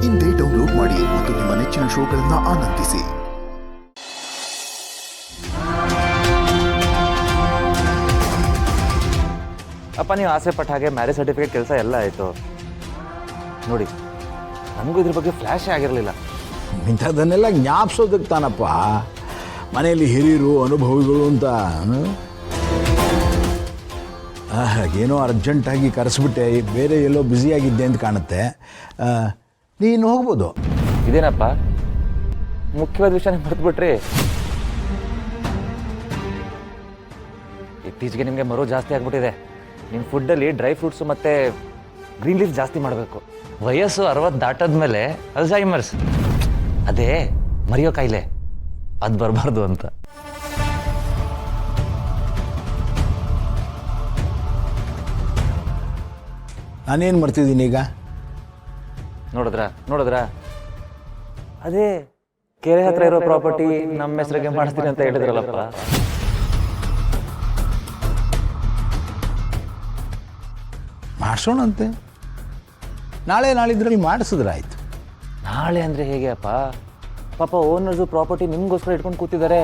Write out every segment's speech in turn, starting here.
ಇಂದೇ ಡೌನ್ಲೋಡ್ ಮಾಡಿ ಮತ್ತು ನಿಮ್ಮ ನೆಚ್ಚಿನ ಶೋಗಳನ್ನು ಆನಂದಿಸಿ. ಅಪ್ಪ ನೀವು ಆಸೆ ಪಟ್ಟ ಹಾಗೆ ಮ್ಯಾರೇಜ್ ಸರ್ಟಿಫಿಕೇಟ್ ಕೆಲಸ ಎಲ್ಲ ಆಯಿತು ನೋಡಿ. ನಮಗೂ ಇದ್ರ ಬಗ್ಗೆ ಫ್ಲ್ಯಾಶೇ ಆಗಿರಲಿಲ್ಲ. ಇಂಥದ್ದನ್ನೆಲ್ಲ ಜ್ಞಾಪಿಸೋದಕ್ಕೆ ತಾನಪ್ಪ ಮನೆಯಲ್ಲಿ ಹಿರಿಯರು ಅನುಭವಿಗಳು ಅಂತ. ಏನೋ ಅರ್ಜೆಂಟಾಗಿ ಕರೆಸ್ಬಿಟ್ಟೆ, ಬೇರೆ ಎಲ್ಲೋ ಬ್ಯುಸಿಯಾಗಿದ್ದೆ ಅಂತ ಕಾಣುತ್ತೆ. ನೀನು ಹೋಗ್ಬೋದು. ಇದೇನಪ್ಪ ಮುಖ್ಯವಾದ ವಿಷಯನೇ ಮರೆತುಬಿಟ್ರಿ. ಇತ್ತೀಚೆಗೆ ನಿಮಗೆ ಮರೋ ಜಾಸ್ತಿ ಆಗ್ಬಿಟ್ಟಿದೆ. ನಿಮ್ಮ ಫುಡ್ಡಲ್ಲಿ ಡ್ರೈ ಫ್ರೂಟ್ಸು ಮತ್ತು ಗ್ರೀನ್ ಲೀಫ್ ಜಾಸ್ತಿ ಮಾಡಬೇಕು. ವಯಸ್ಸು 60 ದಾಟದ್ಮೇಲೆ ಅಲ್ಝೈಮರ್ಸ್, ಅದೇ ಮರೆಯೋ ಕಾಯಿಲೆ, ಅದು ಬರಬಾರ್ದು ಅಂತ. ನಾನೇನು ಮಾಡ್ತಿದ್ದೀನಿ ಈಗ? ನೋಡಿದ್ರಾ ಅದೇ ಕೆರೆ ಹತ್ರ ಇರೋ ಪ್ರಾಪರ್ಟಿ ನಮ್ಮ ಹೆಸರಿಗೆ ಮಾಡಿಸ್ತೀನಿ ಅಂತ ಹೇಳಿದ್ರಲ್ಲಪ್ಪ. ಮಾಡಿಸೋಣಂತೆ. ನಾಳಿದ್ರಲ್ಲಿ ಮಾಡಿಸಿದ್ರಾಯ್ತು. ನಾಳೆ ಅಂದರೆ ಹೇಗೆ ಅಪ್ಪ? ಪಾಪ ಓನರ್ಸು ಪ್ರಾಪರ್ಟಿ ನಿಮಗೋಸ್ಕರ ಇಟ್ಕೊಂಡು ಕೂತಿದ್ದಾರೆ.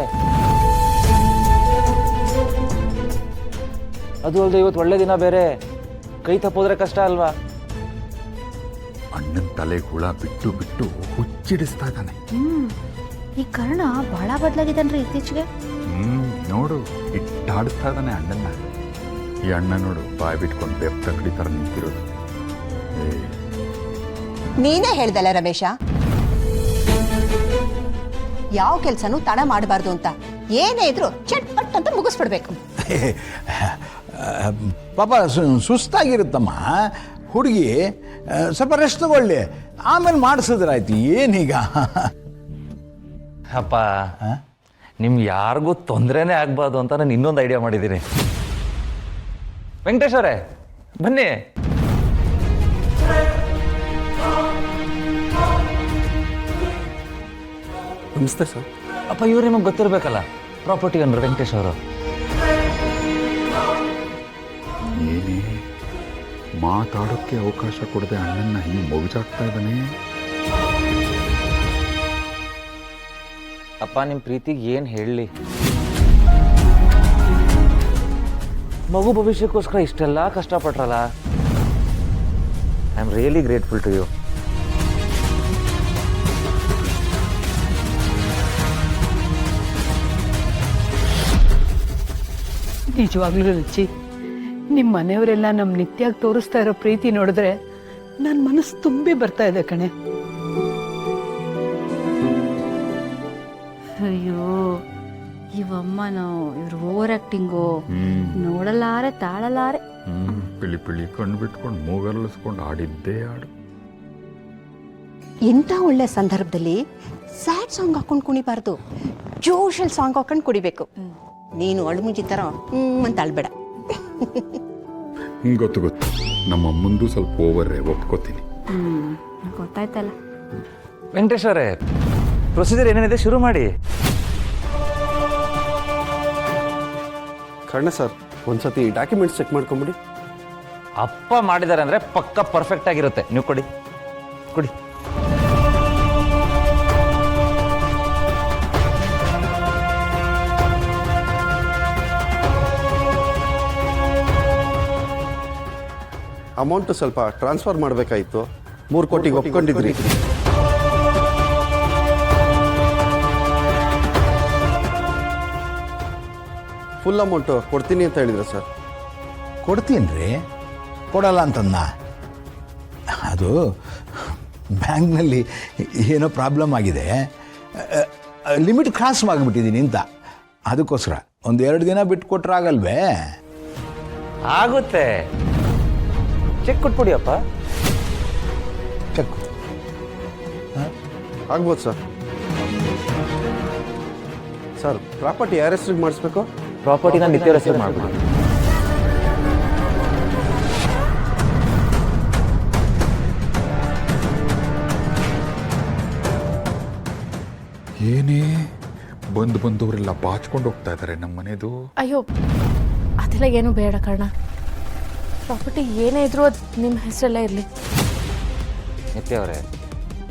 ಅದು ಅಲ್ಲದೆ ಇವತ್ತು ಒಳ್ಳೆ ದಿನ ಬೇರೆ, ಕೈ ತಪ್ಪೋದ್ರೆ ಕಷ್ಟ ಅಲ್ವಾ? ಅಣ್ಣನ ತಲೆಗೆ ಹುಳ ಬಿಟ್ಟು ಬಿಟ್ಟು ಹುಚ್ಚಿಡಿಸ್ತಾ ಇದ್ದಾನೆ. ಈ ಕರ್ಣ ಬಹಳ ಬದಲಾಗಿದ್ದಾನ್ರಿ ಇತ್ತೀಚೆಗೆ. ನೋಡು, ಇಟ್ಟಾಡಿಸ್ತಾ ಇದ್ದಾನೆ ಅಣ್ಣನ್ನ. ಈ ಅಣ್ಣ ನೋಡು, ಬಾಯಿ ಬಿಟ್ಕೊಂಡು ಬೆಪ್ಪ ಕಡಿ ಥರ ನಿಂತಿರೋದು. ನೀನೇ ಹೇಳ್ದಲ್ಲ ರಮೇಶ, ಯಾವ ಕೆಲಸನೂ ತಡ ಮಾಡಬಾರ್ದು ಅಂತ. ಏನೇ ಇದ್ರು ಚಟ್ಪಟ್ ಅಂತ ಮುಗಿಸ್ಬಿಡ್ಬೇಕು. ಪಾಪ ಸುಸ್ತಾಗಿರುತ್ತಮ್ಮ ಹುಡುಗಿ, ಸ್ವಲ್ಪ ರೆಸ್ಟ್ ತಗೊಳ್ಳಿ, ಆಮೇಲೆ ಮಾಡಿಸಿದ್ರಾಯ್ತು. ಏನೀಗ? ಅಪ್ಪ ನಿಮ್ಗೆ ಯಾರಿಗೂ ತೊಂದರೆನೇ ಆಗ್ಬಾರ್ದು ಅಂತ ನಾನು ಇನ್ನೊಂದು ಐಡಿಯಾ ಮಾಡಿದ್ದೀನಿ. ವೆಂಕಟೇಶ್ ಅವರೇ ಬನ್ನಿ. ನಮಸ್ತೆ ಸರ್. ಅಪ್ಪ ಇವ್ರು ನಿಮಗೆ ಗೊತ್ತಿರಬೇಕಲ್ಲ, ಪ್ರಾಪರ್ಟಿ ಓನರ್ ವೆಂಕಟೇಶ್ ಅವರು. ಏನೇ ಮಾತಾಡೋಕ್ಕೆ ಅವಕಾಶ ಕೊಡದೆ ಅಣ್ಣನ್ನ ಹಿಂಗೆ ಮೊಗಜಾಗ್ತಾ ಇದ್ದಾನೆ. ಅಪ್ಪ ನಿಮ್ಮ ಪ್ರೀತಿಗೆ ಏನು ಹೇಳಲಿ? ಮಗು ಭವಿಷ್ಯಕ್ಕೋಸ್ಕರ ಇಷ್ಟೆಲ್ಲ ಕಷ್ಟಪಟ್ರಲ್ಲ. I am really grateful to you. ನಿಜವಾಗ್ಲೂ ರುಚಿ, ನಿಮ್ಮ ಮನೆಯವರೆಲ್ಲ ನಮ್ಮ ನಿತ್ಯಾಗಿ ತೋರಿಸ್ತಾ ಇರೋ ಪ್ರೀತಿ ನೋಡಿದ್ರೆ ನನ್ನ ಮನಸ್ಸು ತುಂಬಿ ಬರ್ತಾ ಇದೆ ಕಣೆ. ಅಯ್ಯೋ ಇವಮ್ಮನೋ ಇವ್ರ ಓವರ್ ಆಕ್ಟಿಂಗು ನೋಡಲಾರೆ ತಾಳಲಾರೆ. ಪಿಳಿ ಕಣ್ಣು ಬಿಟ್ಕೊಂಡು ಮೂಗರ್ಲಿಸ್ಕೊಂಡು ಆಡಿದ್ದೇ ಆಡು. ಇಂಥ ಒಳ್ಳೆ ಸಂದರ್ಭದಲ್ಲಿ ಸ್ಯಾಡ್ ಸಾಂಗ್ ಹಾಕೊಂಡು ಕುಣಿಬಾರ್ದು, ಜೋಶಲ್ ಸಾಂಗ್ ಹಾಕೊಂಡು ಕುಡಿಬೇಕು. ನೀನು ಅಳ್ಮುಂಜಿ ಥರ ಅಂತ ಅಳ್ಬೇಡ. ಗೊತ್ತು ನಮ್ಮ ಮುಂದೆ ಸ್ವಲ್ಪ ಓವರೇ, ಒಪ್ಕೋತೀನಿ. ಗೊತ್ತಾಯ್ತಲ್ಲ. ವೆಂಕಟೇಶ್ ಅವರೇ, ಪ್ರೊಸೀಜರ್ ಏನೇನಿದೆ ಶುರು ಮಾಡಿ. ಕರ್ಣ ಸರ್, ಒಂದ್ಸತಿ ಡಾಕ್ಯುಮೆಂಟ್ಸ್ ಚೆಕ್ ಮಾಡ್ಕೊಂಬಿಡಿ. ಅಪ್ಪ ಮಾಡಿದ್ದಾರೆ ಅಂದರೆ ಪಕ್ಕ ಪರ್ಫೆಕ್ಟ್ ಆಗಿರುತ್ತೆ. ನೀವು ಕೊಡಿ. ಅಮೌಂಟು ಸ್ವಲ್ಪ ಟ್ರಾನ್ಸ್ಫರ್ ಮಾಡಬೇಕಾಯಿತು. 3 ಕೋಟಿಗೆ ಒಪ್ಕೊಂಡಿದ್ರಿ. ಫುಲ್ ಅಮೌಂಟು ಕೊಡ್ತೀನಿ ಅಂತ ಹೇಳಿದ್ರು ಸರ್. ಕೊಡ್ತೀನಿ ರೀ, ಕೊಡಲ್ಲ ಅಂತಂದ. ಅದು ಬ್ಯಾಂಕ್ನಲ್ಲಿ ಏನೋ ಪ್ರಾಬ್ಲಮ್ ಆಗಿದೆ, ಲಿಮಿಟ್ ಕ್ರಾಸ್ ಆಗಿಬಿಟ್ಟಿದ್ದೀನಿ ಅಂತ. ಅದಕ್ಕೋಸ್ಕರ 1-2 ದಿನ ಬಿಟ್ಟು ಕೊಟ್ರೆ ಆಗಲ್ವೇ? ಆಗುತ್ತೆ. ಚೆಕ್ ಕೊಟ್ಬಿಡಿ ಅಪ್ಪ. ಚೆಕ್ ಆಗ್ಬೋದು ಸರ್. ಸರ್, ಪ್ರಾಪರ್ಟಿ ಯಾರ ಹೆಸ್ರಿಗೆ ಮಾಡಿಸ್ಬೇಕು? ಪ್ರಾಪರ್ಟಿನ ನಿತ್ಯ ಹೆಸರು ಮಾಡ್ಬಿಡಿ. ಏನೇ ಬಂದವರೆಲ್ಲ ಬಾಚ್ಕೊಂಡು ಹೋಗ್ತಾ ಇದ್ದಾರೆ ನಮ್ಮ ಮನೆದು. ಅಯ್ಯೋ ಅದೆಲ್ಲ ಏನು ಬೇಡ ಕರ್ಣ. ಪ್ರಾಪರ್ಟಿ ಏನೇ ಇದ್ರೂ ಅದು ನಿಮ್ಮ ಹೆಸರಲ್ಲೇ ಇರಲಿ. ನಿತ್ಯ ಅವರೇ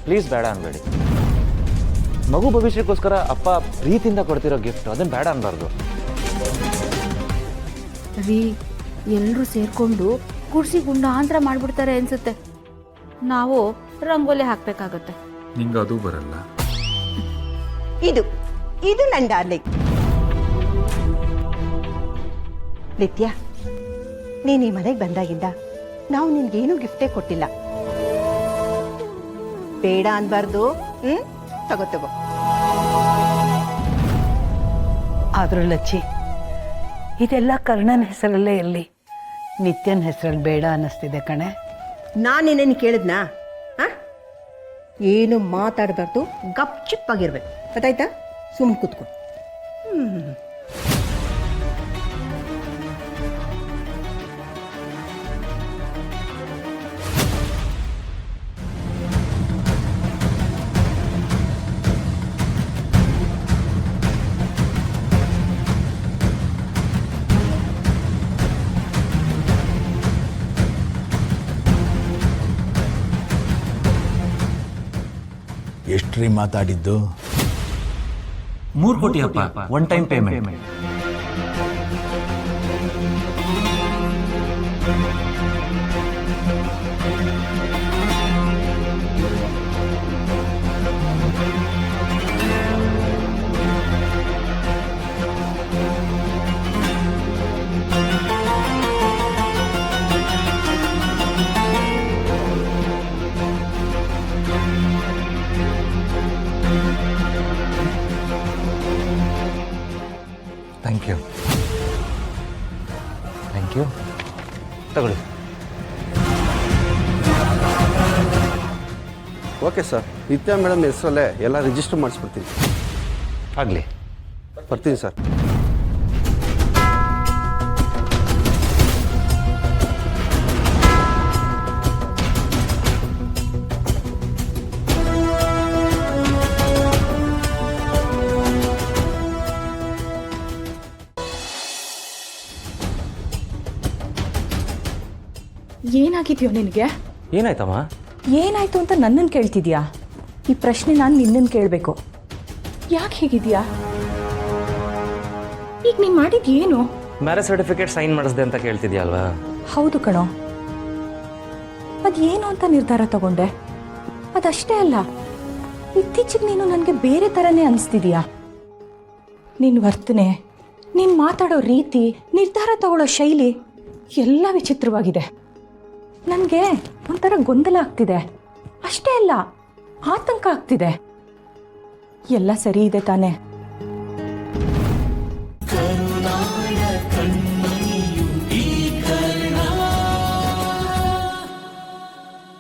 ಪ್ಲೀಸ್ ಬೇಡ ಅನ್ಬೇಡಿ. ಮಗು ಭವಿಷ್ಯಕ್ಕೋಸ್ಕರ ಅಪ್ಪ ಪ್ರೀತಿಯಿಂದ ಕೊಡ್ತಿರೋ ಗಿಫ್ಟ್ ಅದನ್ನು ಬೇಡ ಅನ್ಬಾರ್ದು. ರೀ ಎಲ್ಲರೂ ಸೇರ್ಕೊಂಡು ಗುಡ್ಸಿ ಗುಂಡಾಂತರ ಮಾಡ್ಬಿಡ್ತಾರೆ ಅನ್ಸುತ್ತೆ. ನಾವು ರಂಗೋಲಿ ಹಾಕ್ಬೇಕಾಗತ್ತೆ. ನಿಂಗೆ ಅದು ಬರಲ್ಲ. ಇದು ಇದು ನನ್ನ ಡಾರ್ಲಿಂಗ್. ನಿತ್ಯ, ನೀನು ಈ ಮನೆಗೆ ಬಂದಾಗಿಂದ ನಾವು ನಿನ್ಗೇನು ಗಿಫ್ಟೇ ಕೊಟ್ಟಿಲ್ಲ. ಬೇಡ ಅನ್ಬಾರ್ದು. ತಗೋ. ಆದ್ರೂ ಲಚ್ಚಿ, ಇದೆಲ್ಲ ಕರ್ಣನ ಹೆಸರಲ್ಲೇ ಇರಲಿ, ನಿತ್ಯನ ಹೆಸರಲ್ಲಿ ಬೇಡ ಅನ್ನಿಸ್ತಿದೆ ಕಣೆ. ನಾನು ನಿನ್ನೇನು ಕೇಳಿದ್ನಾ? ಏನು ಮಾತಾಡಬಾರ್ದು, ಗಪ್ ಚಿಪ್ಪಾಗಿರ್ಬೇಕು, ಗೊತ್ತಾಯ್ತಾ? ಸುಮ್ಮನೆ ಕೂತ್ಕೊ. ಎಷ್ಟ್ರಿ ಮಾತಾಡಿದ್ದು? 3 ಕೋಟಿ ಅಪ್ಪ, one time payment. Thank you ತಗೊಳ್ಳಿ. ಓಕೆ ಸರ್, ನಿತ್ಯ ಮೇಡಮ್ ಹೆಸರಲ್ಲೇ ಎಲ್ಲ ರಿಜಿಸ್ಟರ್ ಮಾಡಿಸ್ಬಿಡ್ತೀನಿ. ಆಗಲಿ. ಬರ್ತೀನಿ ಸರ್. ಏನಾಗಿದೆಯೋ ನಿನಗೆ? ಏನಾಯ್ತಮ್ಮ? ಏನಾಯ್ತು ಅಂತ ನನ್ನನ್ನು ಕೇಳ್ತಿದ್ಯಾ? ಈ ಪ್ರಶ್ನೆ ನಾನು ನಿನ್ನನ್ನು ಕೇಳಬೇಕು. ಯಾಕೆ ಹೇಗಿದ್ಯಾ? ಈಗ ನೀನು ಮಾಡಿದ್ದು ಏನು? ಮ್ಯಾರೇಜ್ ಸರ್ಟಿಫಿಕೇಟ್ ಸೈನ್ ಮಾಡಿಸ್ದೆ ಅಂತ ಕೇಳ್ತಿದ್ಯಲ್ವಾ? ಹೌದು ಕಣೋ. ಅದೇನು ಅಂತ ನಿರ್ಧಾರ ತಗೊಂಡೆ. ಅದಷ್ಟೇ ಅಲ್ಲ, ಇತ್ತೀಚೆಗೆ ನೀನು ನನಗೆ ಬೇರೆ ಥರನೇ ಅನಿಸ್ತಿದೀಯಾ. ನಿನ್ನ ವರ್ತನೆ, ನೀನು ಮಾತಾಡೋ ರೀತಿ, ನಿರ್ಧಾರ ತಗೊಳ್ಳೋ ಶೈಲಿ ಎಲ್ಲ ವಿಚಿತ್ರವಾಗಿದೆ. ನನಗೆ ಒಂಥರ ಗೊಂದಲ ಆಗ್ತಿದೆ. ಅಷ್ಟೇ ಅಲ್ಲ, ಆತಂಕ ಆಗ್ತಿದೆ. ಎಲ್ಲ ಸರಿ ಇದೆ ತಾನೇ?